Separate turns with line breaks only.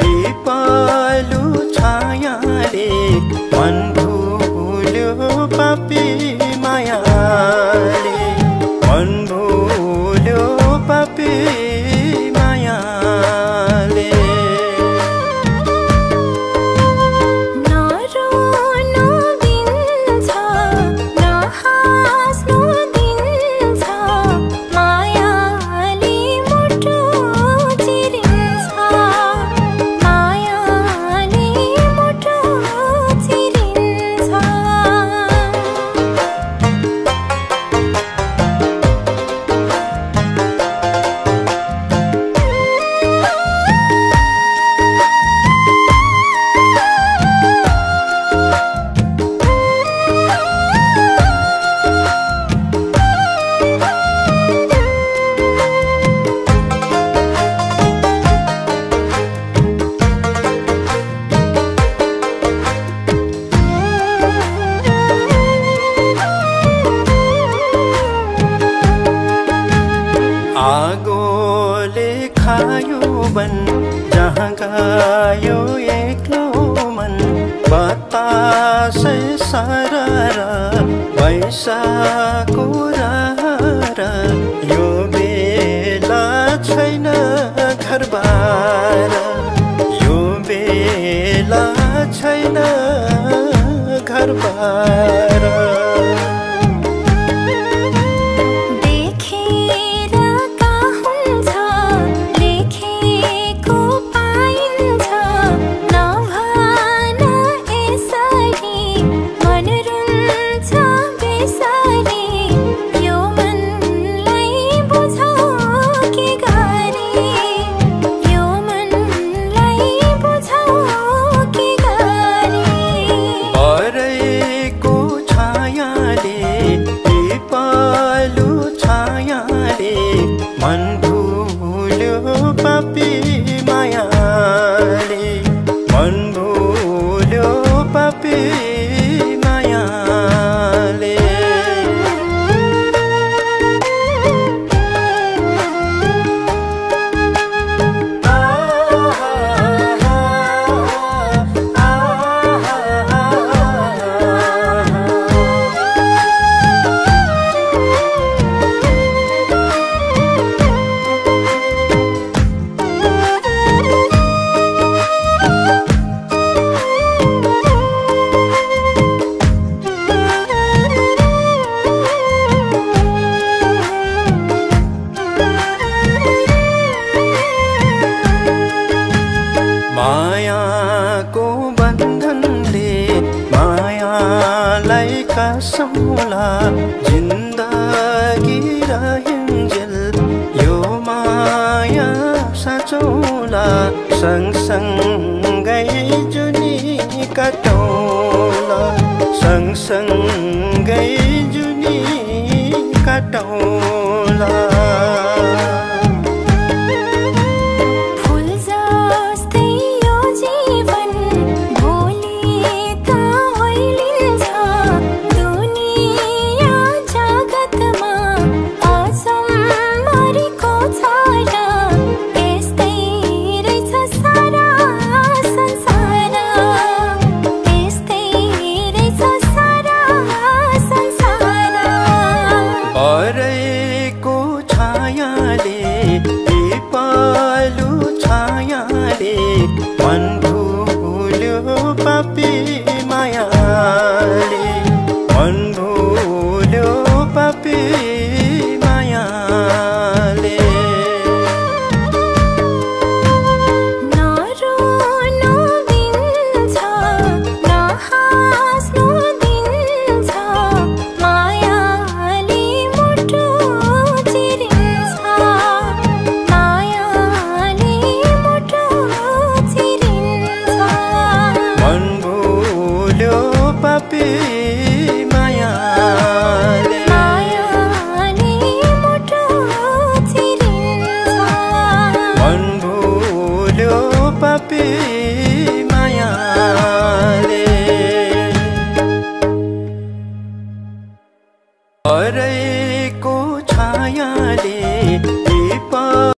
पिपालु छायाले मन भुल्यो पापी मायाले मन भुल्यो पापी मायाले आगोले खायो बन जहाँ गयो एक्लो मन बतासे सरर बैसाको रहर यो बेला छैन घरबार यो बेला छैन घरबार मन भुल्यो पापी मायाले मन भुल्यो पापी मायाले मायाको बन्धनले मायालाई कसौला जिन्दगी रहिन्जेल यो माया साँचौला सँगसँगै जुनी काटौला सँगसँगै जुनी काटौला पिपालु छायाले मन भुल्यो पापी मायाले मन भुल्यो पापी मायाले पापी मायाले मायाले मुटु चिरिन्छ मन भुल्यो पापी मायाले हरेको छायाले